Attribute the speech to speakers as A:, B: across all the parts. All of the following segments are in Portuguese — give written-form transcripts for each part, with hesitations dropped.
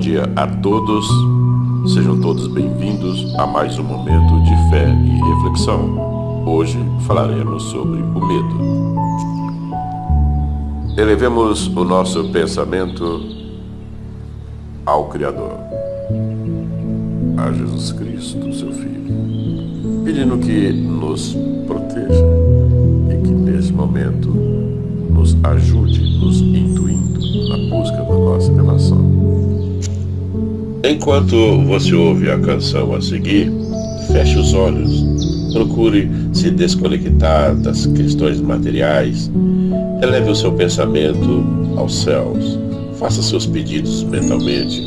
A: dia a todos, sejam todos bem-vindos a mais um momento de fé e reflexão. Hoje falaremos sobre o medo. Elevemos o nosso pensamento ao Criador, a Jesus Cristo, seu Filho, pedindo que nos proteja e que nesse momento nos ajude, nos intuindo na busca da nossa elevação. Enquanto você ouve a canção a seguir, feche os olhos, procure se desconectar das questões materiais, eleve o seu pensamento aos céus, faça seus pedidos mentalmente,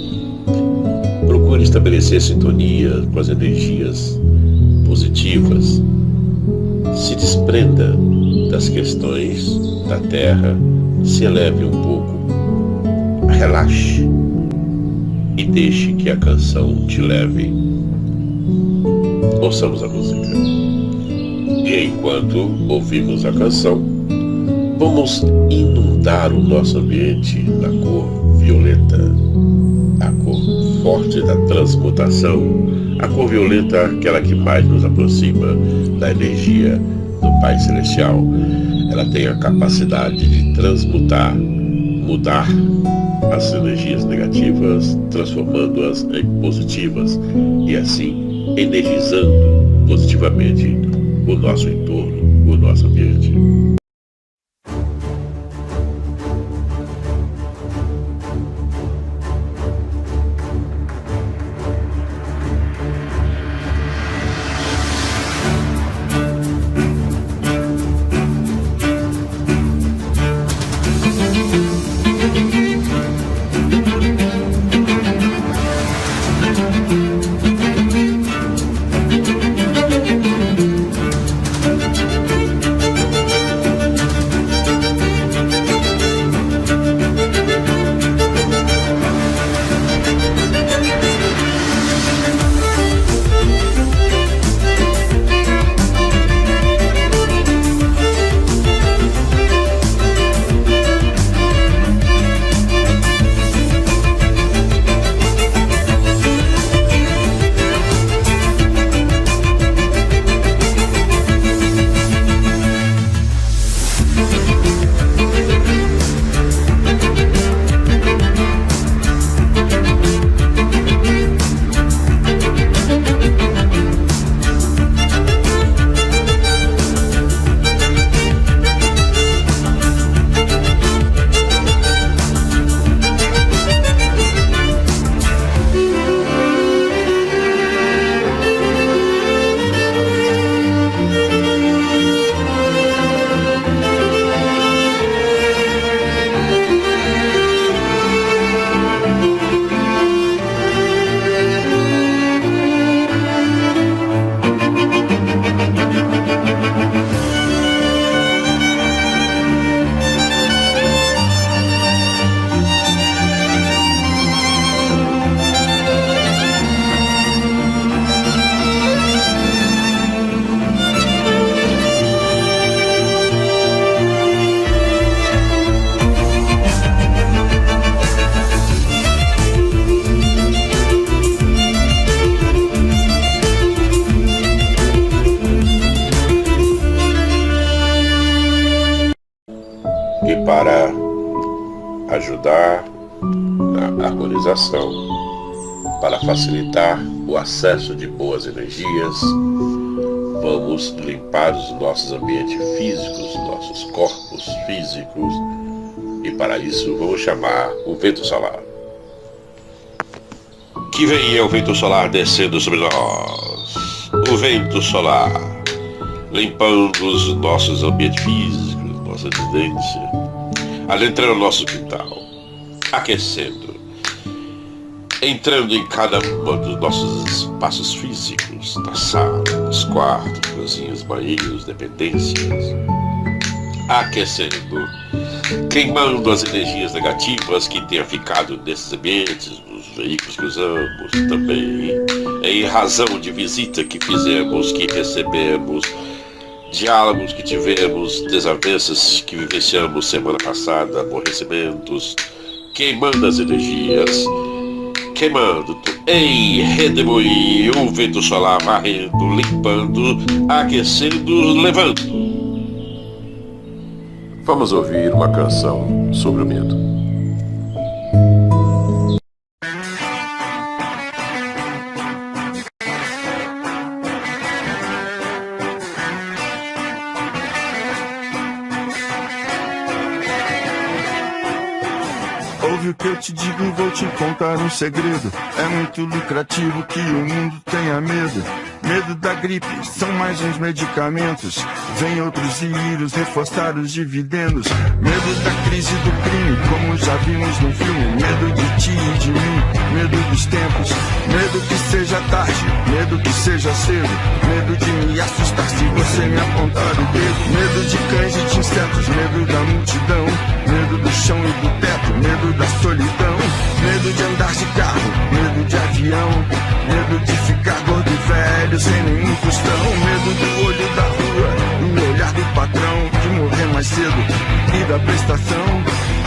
A: procure estabelecer sintonia com as energias positivas, se desprenda das questões da Terra, se eleve um pouco, relaxe e deixe que a canção te leve. Ouçamos a música. E enquanto ouvimos a canção, vamos inundar o nosso ambiente na cor violeta, a cor forte da transmutação, a cor violeta, aquela que mais nos aproxima da energia do Pai Celestial. Ela tem a capacidade de transmutar, mudar as energias negativas, transformando-as em positivas e assim energizando positivamente o nosso entorno, o nosso ambiente. E para ajudar na harmonização, para facilitar o acesso de boas energias, vamos limpar os nossos ambientes físicos, nossos corpos físicos, e para isso vamos chamar o vento solar. Que venha o vento solar descendo sobre nós, o vento solar, limpando os nossos ambientes físicos, nossa residência, adentrando o nosso quintal, aquecendo, entrando em cada um dos nossos espaços físicos, nas salas, quartos, cozinhas, banheiros, dependências, aquecendo, queimando as energias negativas que tenham ficado nesses ambientes, nos veículos que usamos, também em razão de visita que fizemos, que recebemos, diálogos que tivemos, desavenças que vivenciamos semana passada, aborrecimentos, queimando as energias queimando, em redemoinho, o vento solar varrendo, limpando, aquecendo, levando. Vamos ouvir uma canção sobre o medo.
B: Ouve o que eu te digo e vou te contar um segredo. É muito lucrativo que o mundo tenha medo. Medo da gripe, são mais uns medicamentos. Vem outros vírus reforçar os dividendos. Medo da crise do crime, como já vimos no filme. Medo de ti e de mim, medo dos tempos. Medo que seja tarde, medo que seja cedo. Medo de me assustar se você me apontar o dedo. Medo de cães e de insetos, medo da multidão. Medo do chão e do teto, medo da solidão. Medo de andar de carro, medo de avião. Medo de ficar gordo e velho sem nenhum tostão. Medo do olho da rua, do olhar do patrão. De morrer mais cedo e da prestação.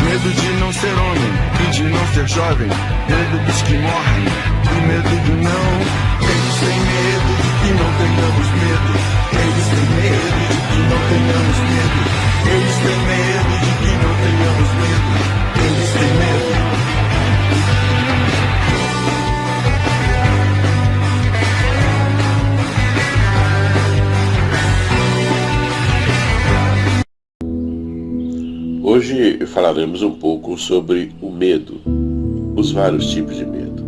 B: Medo de não ser homem e de não ser jovem. Medo dos que morrem e medo do não. Eles têm medo de que não tenhamos medo. Eles têm medo de que não tenhamos medo. Eles têm medo de que não tenhamos medo. Eles têm medo.
A: Hoje falaremos um pouco sobre o medo, os vários tipos de medo.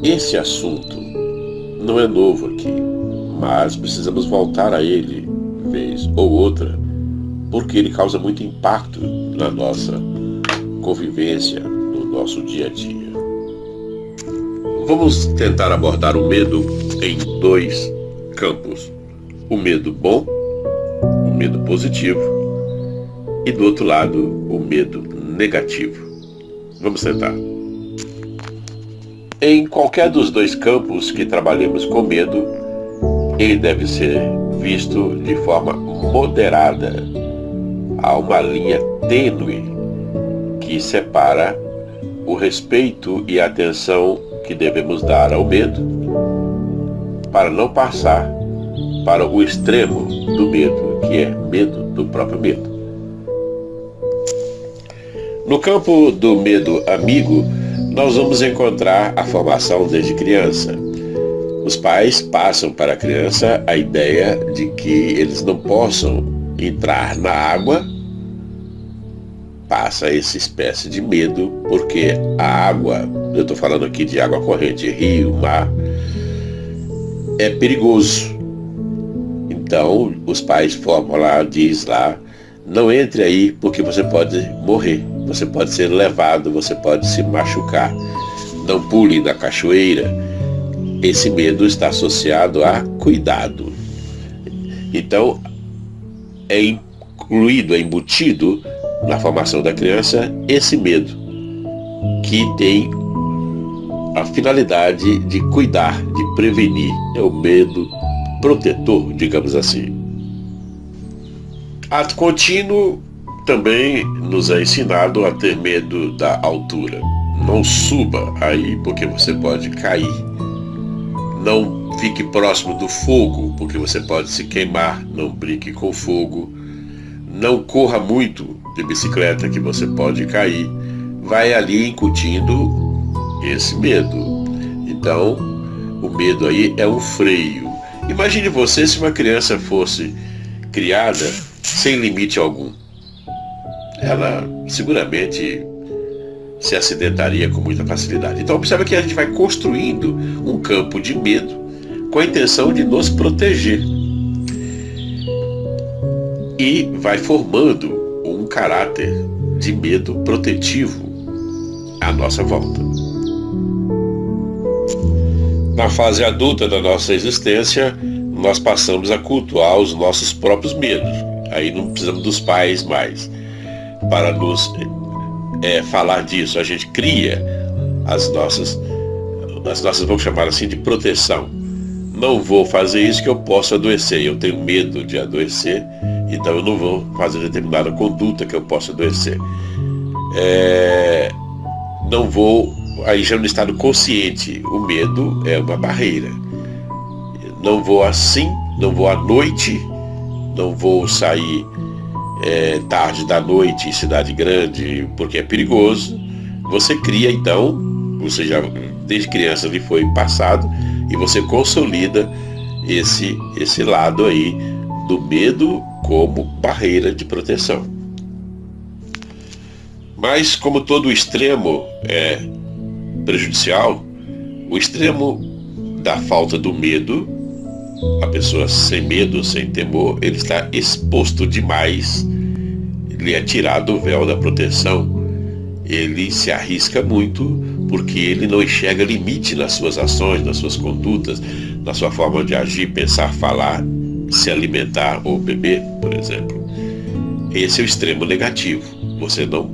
A: Esse assunto não é novo aqui, mas precisamos voltar a ele, vez ou outra, porque ele causa muito impacto na nossa convivência, no nosso dia a dia. Vamos tentar abordar o medo em dois campos: o medo bom, o medo positivo, e do outro lado, o medo negativo. Vamos tentar. Em qualquer dos dois campos que trabalhemos com medo, ele deve ser visto de forma moderada. Há uma linha tênue que separa o respeito e a atenção que devemos dar ao medo, para não passar para o extremo do medo, que é medo do próprio medo. No campo do medo amigo, nós vamos encontrar a formação desde criança. Os pais passam para a criança a ideia de que eles não possam entrar na água. Passa essa espécie de medo, porque a água, eu estou falando aqui de água corrente, rio, mar, é perigoso. Então, os pais formam lá, diz lá, não entre aí porque você pode morrer, você pode ser levado, você pode se machucar. Não pule na cachoeira. Esse medo está associado a cuidado. Então, é incluído, é embutido na formação da criança esse medo, que tem a finalidade de cuidar, de prevenir. É o medo protetor, digamos assim. Ato contínuo também nos é ensinado a ter medo da altura. Não suba aí porque você pode cair. Não fique próximo do fogo porque você pode se queimar. Não brinque com fogo. Não corra muito de bicicleta que você pode cair. Vai ali incutindo esse medo. Então, o medo aí é um freio. Imagine você se uma criança fosse criada sem limite algum. Ela seguramente se acidentaria com muita facilidade. Então observa que a gente vai construindo um campo de medo com a intenção de nos proteger. E vai formando um caráter de medo protetivo à nossa volta. Na fase adulta da nossa existência, nós passamos a cultuar os nossos próprios medos. Aí não precisamos dos pais mais para nos falar disso. A gente cria as nossas, vamos chamar assim, de proteção. Não vou fazer isso que eu posso adoecer. Eu tenho medo de adoecer, então eu não vou fazer determinada conduta que eu possa adoecer. Não vou aí já no estado consciente, o medo é uma barreira. Não vou assim, não vou à noite, não vou sair tarde da noite em cidade grande porque é perigoso. Você cria então, você já desde criança lhe foi passado, e você consolida esse lado aí do medo como barreira de proteção. Mas como todo extremo é prejudicial, o extremo da falta do medo, a pessoa sem medo, sem temor, ele está exposto demais, lhe é tirado o véu da proteção, ele se arrisca muito porque ele não enxerga limite nas suas ações, nas suas condutas, na sua forma de agir, pensar, falar, se alimentar ou beber, por exemplo. Esse é o extremo negativo. Você não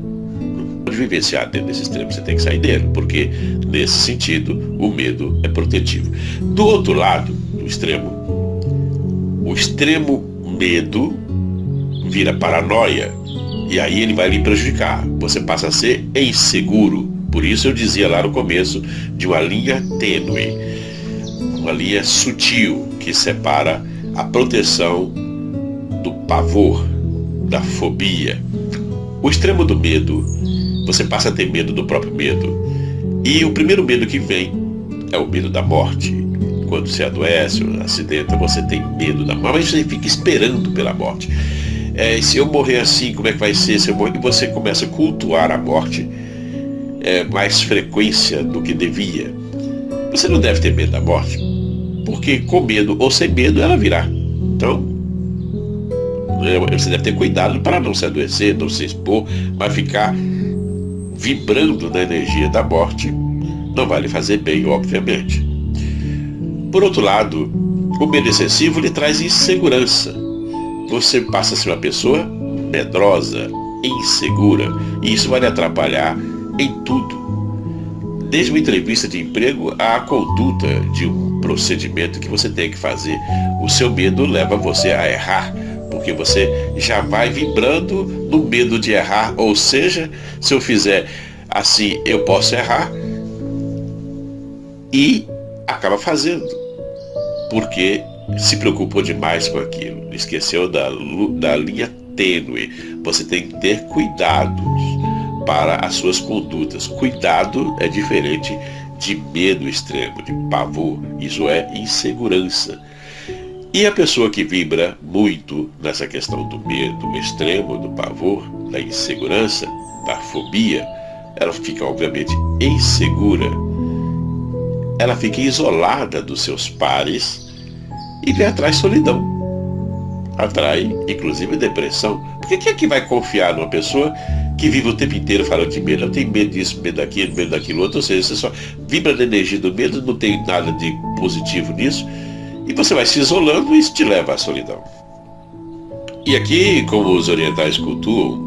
A: pode vivenciar dentro desse extremo, você tem que sair dele, porque nesse sentido o medo é protetivo. Do outro lado, do extremo, o extremo medo vira paranoia, e aí ele vai lhe prejudicar. Você passa a ser inseguro. Por isso eu dizia lá no começo de uma linha tênue, uma linha sutil que separa a proteção do pavor, da fobia. O extremo do medo, você passa a ter medo do próprio medo. E o primeiro medo que vem é o medo da morte. Quando você adoece ou acidenta, você tem medo da morte, mas você fica esperando pela morte. Se eu morrer assim, como é que vai ser? Se eu morrer, e você começa a cultuar a morte mais frequência do que devia. Você não deve ter medo da morte, porque com medo ou sem medo ela virá. Então você deve ter cuidado para não se adoecer, não se expor, mas ficar vibrando na energia da morte não vai lhe fazer bem, obviamente. Por outro lado, o medo excessivo lhe traz insegurança. Você passa a ser uma pessoa medrosa, insegura, e isso vai lhe atrapalhar em tudo. Desde uma entrevista de emprego à conduta de um procedimento que você tem que fazer. O seu medo leva você a errar, porque você já vai vibrando no medo de errar, ou seja, se eu fizer assim eu posso errar, e acaba fazendo, porque se preocupou demais com aquilo, esqueceu da linha tênue. Você tem que ter cuidados para as suas condutas. Cuidado é diferente de medo extremo, de pavor. Isso é insegurança. E a pessoa que vibra muito nessa questão do medo extremo, do pavor, da insegurança, da fobia, ela fica obviamente insegura. Ela fica isolada dos seus pares e lhe atrai solidão. Atrai, inclusive, depressão. Porque quem é que vai confiar numa pessoa que vive o tempo inteiro falando de medo? Eu tenho medo disso, medo daquilo, medo daquilo outro. Ou seja, você só vibra da energia do medo, não tem nada de positivo nisso. E você vai se isolando e isso te leva à solidão. E aqui, como os orientais cultuam,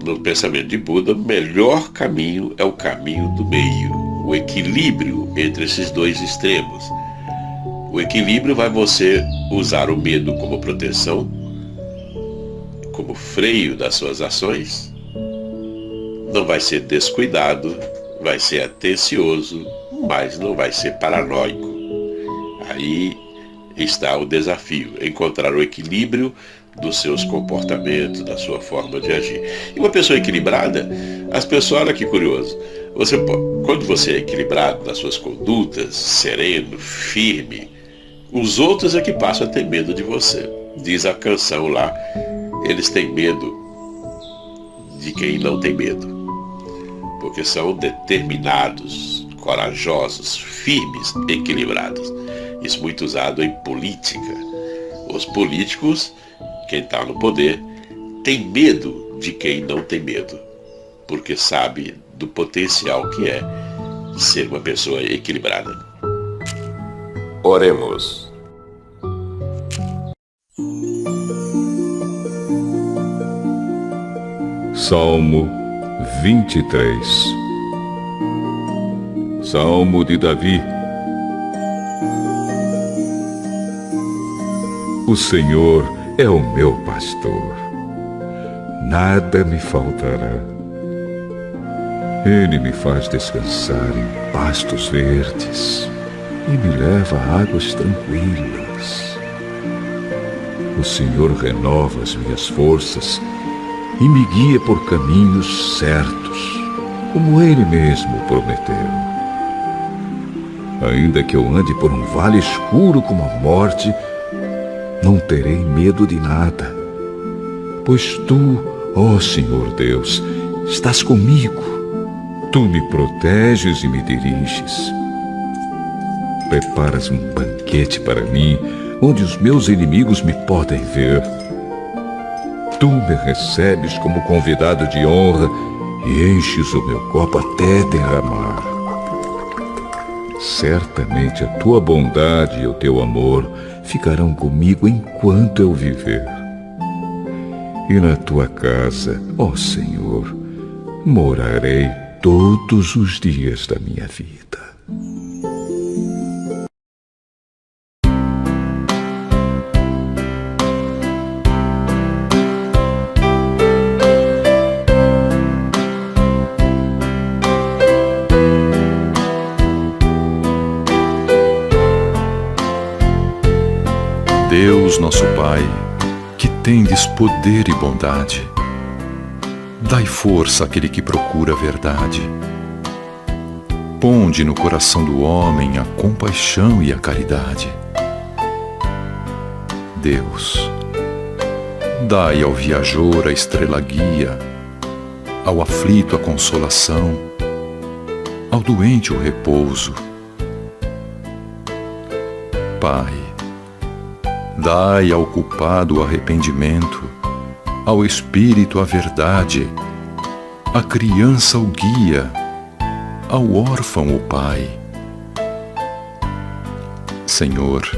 A: no pensamento de Buda, o melhor caminho é o caminho do meio. O equilíbrio entre esses dois extremos. O equilíbrio vai você usar o medo como proteção, como freio das suas ações. Não vai ser descuidado, vai ser atencioso, mas não vai ser paranoico. Aí está o desafio, encontrar o equilíbrio dos seus comportamentos, da sua forma de agir. E uma pessoa equilibrada, as pessoas, olha que curioso, quando você é equilibrado nas suas condutas, sereno, firme, os outros é que passam a ter medo de você. Diz a canção lá, eles têm medo de quem não tem medo, porque são determinados, corajosos, firmes, equilibrados. Isso muito usado em política. Os políticos, quem está no poder, tem medo de quem não tem medo, porque sabe do potencial que é ser uma pessoa equilibrada.
C: Oremos. Salmo 23. Salmo de Davi. O Senhor é o meu pastor, nada me faltará. Ele me faz descansar em pastos verdes e me leva a águas tranquilas. O Senhor renova as minhas forças e me guia por caminhos certos, como Ele mesmo prometeu. Ainda que eu ande por um vale escuro como a morte, não terei medo de nada, pois Tu, ó Senhor Deus, estás comigo. Tu me proteges e me diriges. Preparas um banquete para mim, onde os meus inimigos me podem ver. Tu me recebes como convidado de honra e enches o meu copo até derramar. Certamente a Tua bondade e o Teu amor ficarão comigo enquanto eu viver. E na Tua casa, ó Senhor, morarei todos os dias da minha vida.
D: Deus, nosso Pai, que tendes poder e bondade, dai força àquele que procura a verdade. Ponde no coração do homem a compaixão e a caridade. Deus, dai ao viajor a estrela guia, ao aflito a consolação, ao doente o repouso. Pai, dai ao culpado o arrependimento, ao espírito a verdade, à criança o guia, ao órfão o pai. Senhor,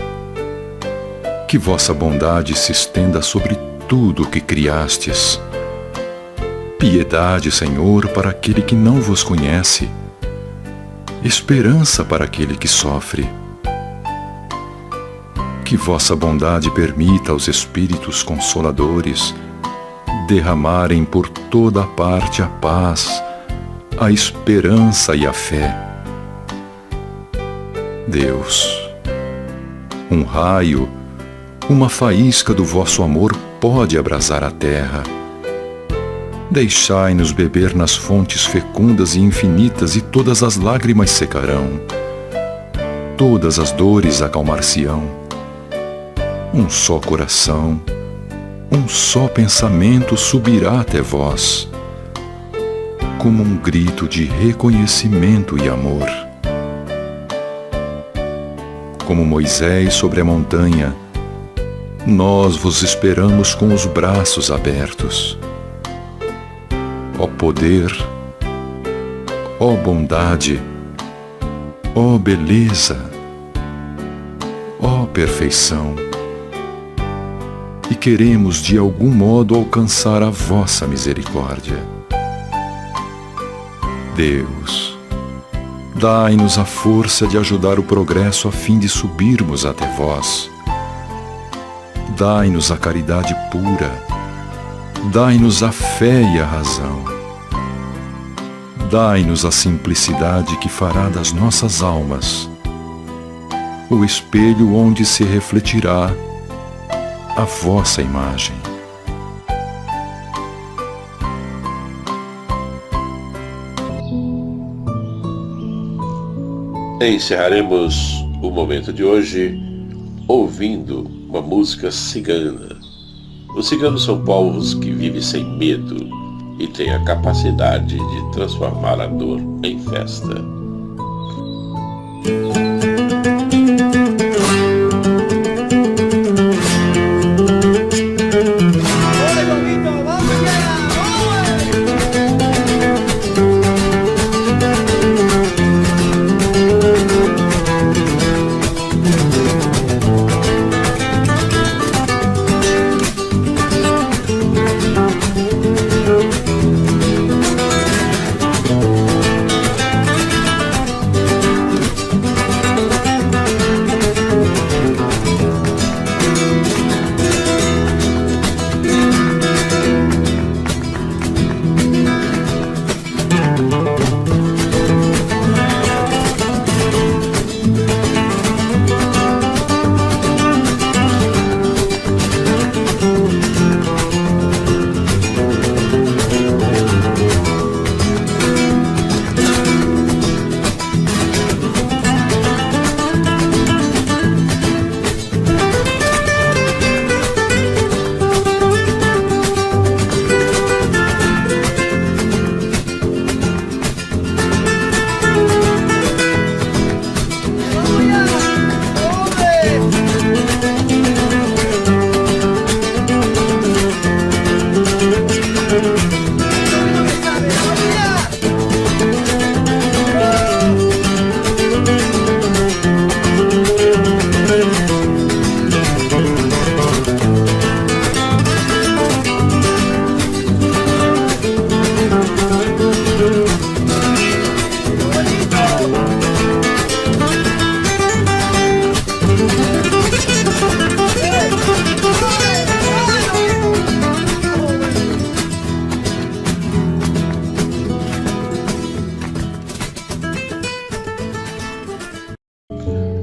D: que vossa bondade se estenda sobre tudo o que criastes. Piedade, Senhor, para aquele que não vos conhece, esperança para aquele que sofre. Que vossa bondade permita aos Espíritos Consoladores derramarem por toda a parte a paz, a esperança e a fé. Deus, um raio, uma faísca do vosso amor pode abrasar a terra. Deixai-nos beber nas fontes fecundas e infinitas, e todas as lágrimas secarão, todas as dores acalmar-se-ão. Um só coração, um só pensamento subirá até vós, como um grito de reconhecimento e amor. Como Moisés sobre a montanha, nós vos esperamos com os braços abertos. Ó poder, ó bondade, ó beleza, ó perfeição. E queremos de algum modo alcançar a vossa misericórdia. Deus, dai-nos a força de ajudar o progresso a fim de subirmos até vós. Dai-nos a caridade pura, dai-nos a fé e a razão. Dai-nos a simplicidade que fará das nossas almas o espelho onde se refletirá a vossa imagem.
A: Encerraremos o momento de hoje ouvindo uma música cigana. Os ciganos são povos que vivem sem medo e têm a capacidade de transformar a dor em festa.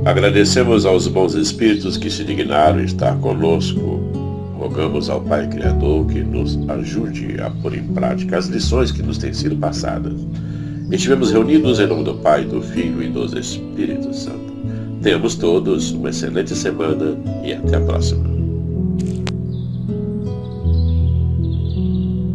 A: Agradecemos aos bons espíritos que se dignaram estar conosco. Rogamos ao Pai Criador que nos ajude a pôr em prática as lições que nos têm sido passadas. Estivemos reunidos em nome do Pai, do Filho e do Espírito Santo. Tenhamos todos uma excelente semana e até a próxima.